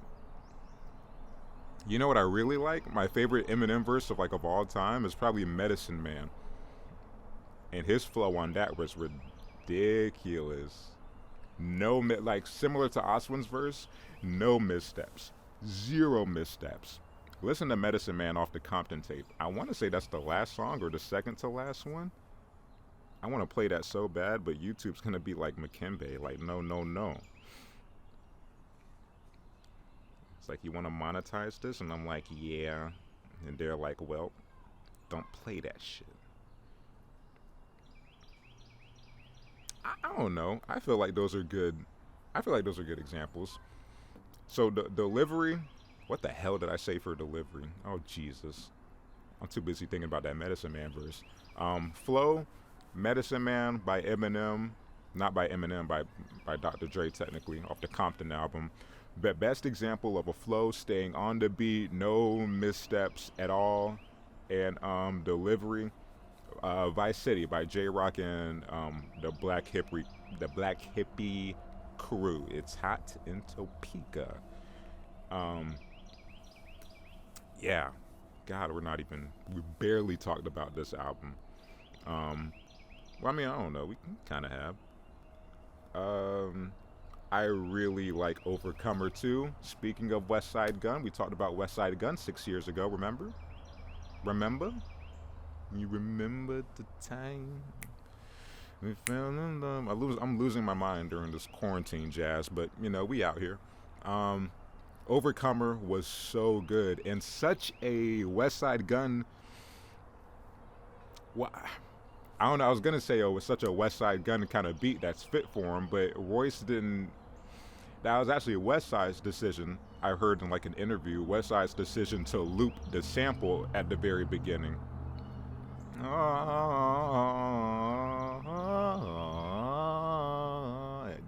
you know what I really like? My favorite Eminem verse of all time is probably Medicine Man. And his flow on that was ridiculous. No, like similar to Oswin's verse, no missteps. Zero missteps. Listen to Medicine Man off the Compton tape. I want to say that's the last song or the second to last one. I want to play that so bad, but YouTube's going to be like McKinbey. Like, no, no, no. It's like, you want to monetize this? And I'm like, yeah. And they're like, well, don't play that shit. I don't know. I feel like those are good. I feel like those are good examples. So the delivery, what the hell did I say for delivery? Oh, Jesus. I'm too busy thinking about that Medicine Man verse. Flow, Medicine Man by Eminem, not by Eminem, by Dr. Dre technically, off the Compton album. But best example of a flow staying on the beat, no missteps at all, and delivery. Vice City by J Rock and the Black Hippie crew. It's hot in Topeka. Um, yeah, God, we barely talked about this album. Um, well, I mean, I don't know. We kind of have. Um, I really like Overcomer too. Speaking of Westside Gunn, we talked about Westside Gunn 6 years ago. Remember? Remember? You remember the time we fell in love? I'm losing my mind during this quarantine jazz, but we out here. Um, Overcomer was so good and such a Westside Gunn. Well, I don't know. I was gonna say, oh, it's such a Westside Gunn kind of beat that's fit for him, but Royce didn't. That was actually Westside's decision. I heard in like an interview, Westside's decision to loop the sample at the very beginning.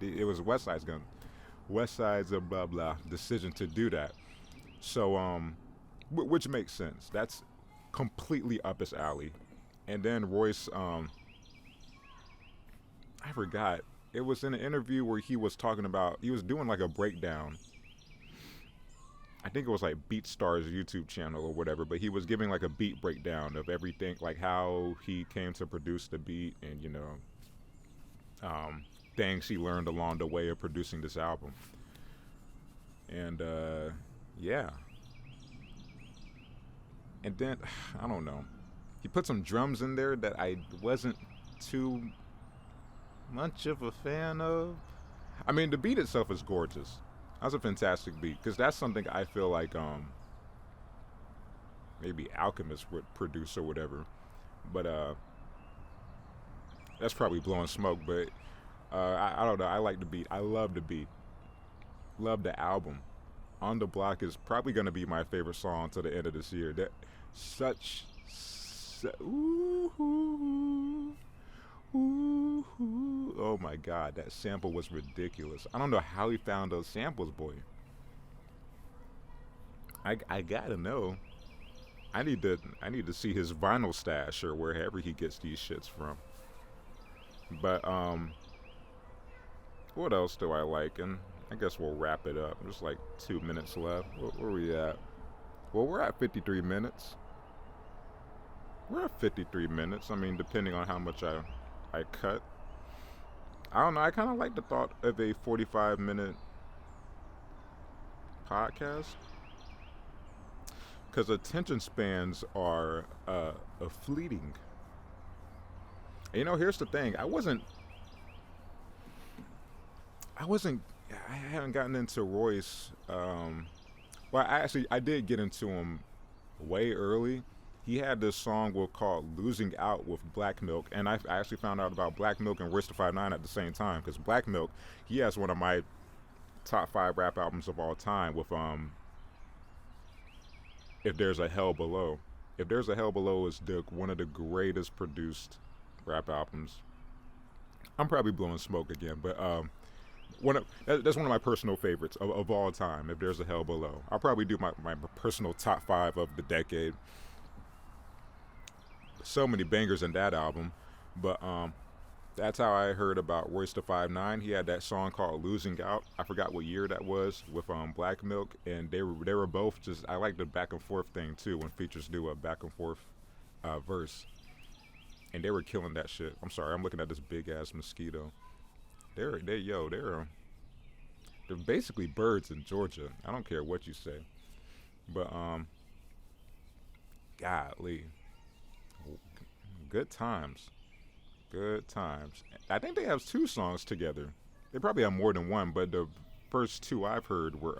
It was Westside's gun. Westside's a blah blah decision to do that. So which makes sense. That's completely up his alley. And then Royce, I forgot. It was in an interview where he was talking about he was doing like a breakdown. I think it was like BeatStar's YouTube channel or whatever, but he was giving like a beat breakdown of everything, like how he came to produce the beat and things he learned along the way of producing this album. And yeah, and then I don't know. He put some drums in there that I wasn't too much of a fan of. I mean, the beat itself is gorgeous. That's a fantastic beat because that's something I feel like maybe Alchemist would produce or whatever. But that's probably blowing smoke. But I don't know. I like the beat. I love the beat. Love the album. On the Block is probably going to be my favorite song to the end of this year. That ooh, ooh, ooh, ooh. Oh my God, that sample was ridiculous. I don't know how he found those samples, boy. I gotta know. I need to see his vinyl stash or wherever he gets these shits from. But what else do I like? And I guess we'll wrap it up. There's like 2 minutes left. Where we at? Well, we're at 53 minutes. We're at 53 minutes. I mean, depending on how much I cut. I don't know. I kind of like the thought of a 45-minute podcast because attention spans are a fleeting. And, here's the thing. I haven't gotten into Royce. Well, I did get into him way early. He had this song called "Losing Out" with Black Milk, and I actually found out about Black Milk and Royce da 5'9" at the same time because Black Milk, he has one of my top 5 rap albums of all time with "If There's a Hell Below." "If There's a Hell Below" is one of the greatest produced rap albums. I'm probably blowing smoke again, but that's one of my personal favorites of all time. "If There's a Hell Below," I'll probably do my personal top 5 of the decade. So many bangers in that album, but that's how I heard about Royce da 5'9". He had that song called "Losing Out." I forgot what year that was with Black Milk, and they were both just. I like the back and forth thing too when features do a back and forth verse, and they were killing that shit. I'm sorry, I'm looking at this big ass mosquito. They're basically birds in Georgia. I don't care what you say, but golly. Good times. Good times. I think they have 2 songs together. They probably have more than one, but the first 2 I've heard were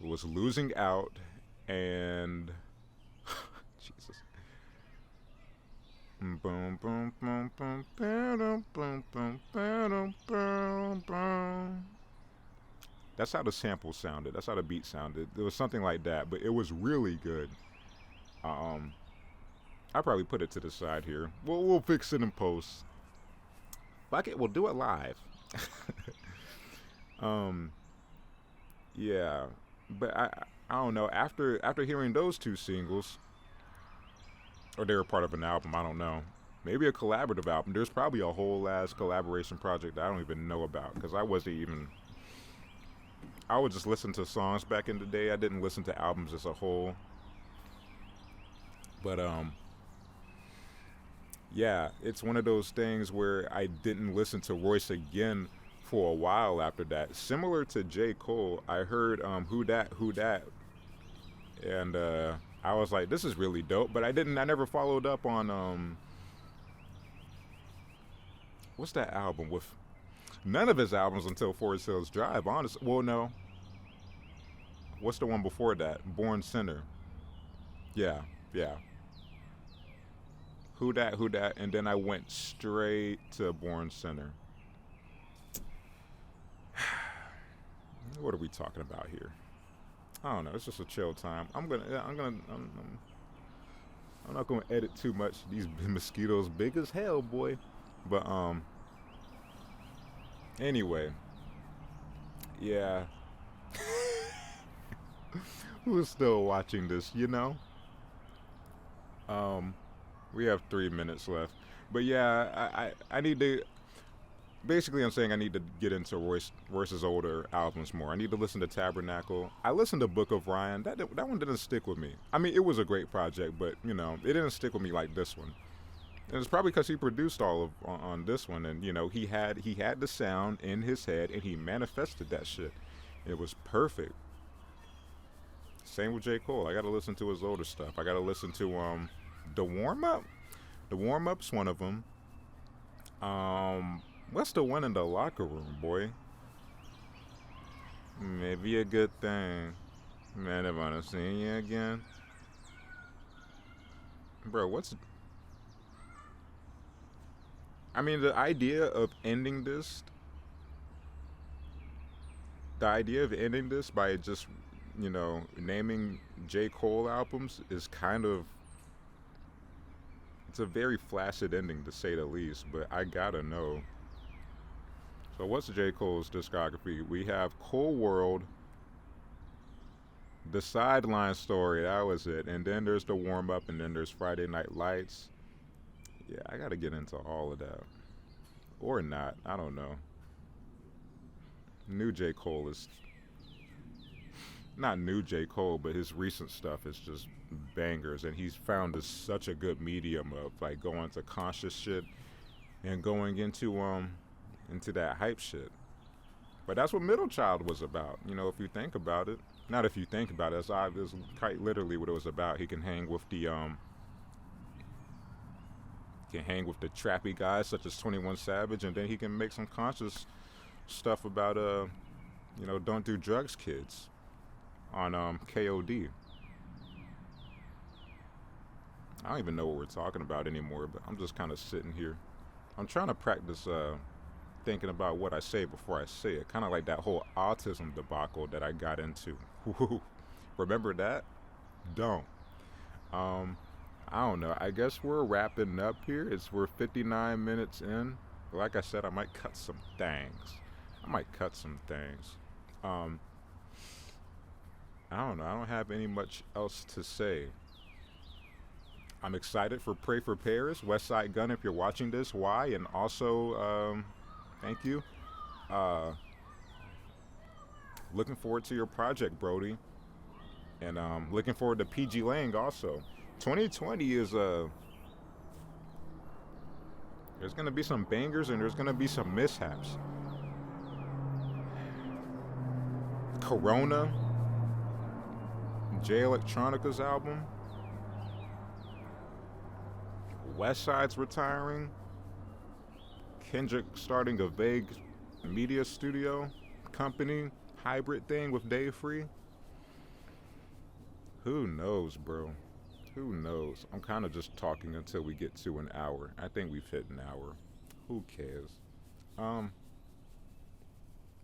was "Losing Out" and Jesus. Boom boom boom boom boom boom boom boom boom. That's how the sample sounded. That's how the beat sounded. It was something like that, but it was really good. I probably put it to the side here. We'll fix it in post. Fuck it, we'll do it live. um, yeah, but I don't know. After hearing those two singles, or they were part of an album, I don't know. Maybe a collaborative album. There's probably a whole ass collaboration project that I don't even know about because I wasn't even. I would just listen to songs back in the day. I didn't listen to albums as a whole. But yeah, it's one of those things where I didn't listen to Royce again for a while after that. Similar to J. Cole, I heard Who Dat, and I was like, this is really dope. But I never followed up on what's that album with none of his albums until Forest Hills Drive. Honestly, well, no. What's the one before that? Born Sinner. Yeah, yeah. Who dat, and then I went straight to Born Sinner. What are we talking about here? I don't know. It's just a chill time. I'm not gonna edit too much. These mosquitoes big as hell, boy. But anyway, yeah. Who's still watching this? You know. We have 3 minutes left, but yeah, I need to. Basically, I'm saying I need to get into Royce's older albums more. I need to listen to Tabernacle. I listened to Book of Ryan. That one didn't stick with me. I mean, it was a great project, but you know, it didn't stick with me like this one. And it's probably because he produced all of on this one, and you know, he had the sound in his head, and he manifested that shit. It was perfect. Same with J. Cole. I got to listen to his older stuff. I got to listen to the warm up. The warm up's one of them. What's the one in the locker room, boy? Maybe a good thing. Man, if I seen you again, bro. I mean, the idea of ending this. The idea of ending this by just, you know, naming J. Cole albums is kind of. It's a very flaccid ending, to say the least, but I gotta know. So what's J. Cole's discography? We have Cool World, The Sideline Story, that was it. And then there's The Warm Up, and then there's Friday Night Lights. Yeah, I gotta get into all of that. Or not, I don't know. New J. Cole is... Not new J. Cole, but his recent stuff is just bangers, and he's found such a good medium of like going to conscious shit and going into that hype shit. But that's what Middle Child was about, you know, if you think about it. Not if you think about it, it's quite literally what it was about. He can hang with the trappy guys such as 21 Savage, and then he can make some conscious stuff about you know, don't do drugs, kids, on KOD. I don't even know what we're talking about anymore, but I'm just kind of sitting here. I'm trying to practice thinking about what I say before I say it. Kind of like that whole autism debacle that I got into. Remember that? Don't. I don't know. I guess we're wrapping up here. We're 59 minutes in. Like I said, I might cut some things. I don't know. I don't have any much else to say. I'm excited for Pray for Paris. Westside Gunn, if you're watching this, why? And also, thank you. Looking forward to your project, Brody. And looking forward to pgLang also. 2020 is there's gonna be some bangers and there's gonna be some mishaps. Corona, Jay Electronica's album, Westside's retiring, Kendrick starting a vague media studio company hybrid thing with Dave Free. Who knows, bro? Who knows? I'm kind of just talking until we get to an hour. I think we've hit an hour. Who cares?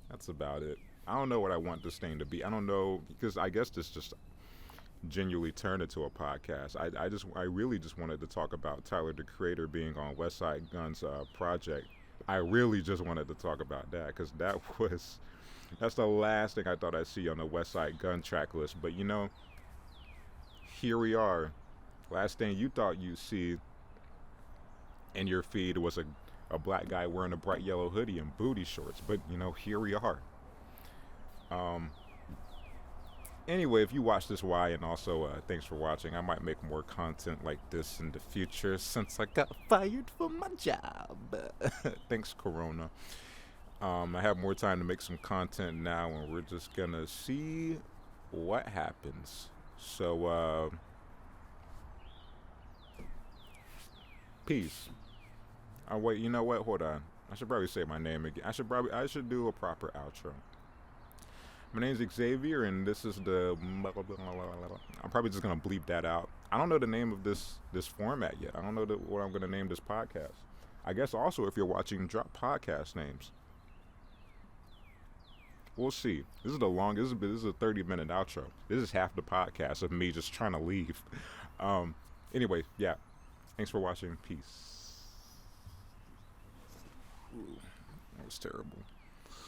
That's about it. I don't know what I want this thing to be. I don't know, because I guess this just genuinely turned into a podcast. I really just wanted to talk about Tyler the Creator being on Westside Gunn's project I really just wanted to talk about that because that's the last thing I thought I'd see on the Westside Gunn track list. But here we are. Last thing you thought you'd see in your feed was a black guy wearing a bright yellow hoodie and booty shorts. But here we are. Um, anyway, if you watch this, why, and also thanks for watching. I might make more content like this in the future since I got fired from my job. Thanks, Corona. I have more time to make some content now, and we're just gonna see what happens. So, peace. Oh wait, you know what? Hold on. I should probably say my name again. I should do a proper outro. My name's Xavier, and this is the. I'm probably just gonna bleep that out. I don't know the name of this format yet. I don't know what I'm gonna name this podcast. I guess also if you're watching, drop podcast names. We'll see. This is this is a 30-minute outro. This is half the podcast of me just trying to leave. Anyway, yeah. Thanks for watching. Peace. Ooh, that was terrible.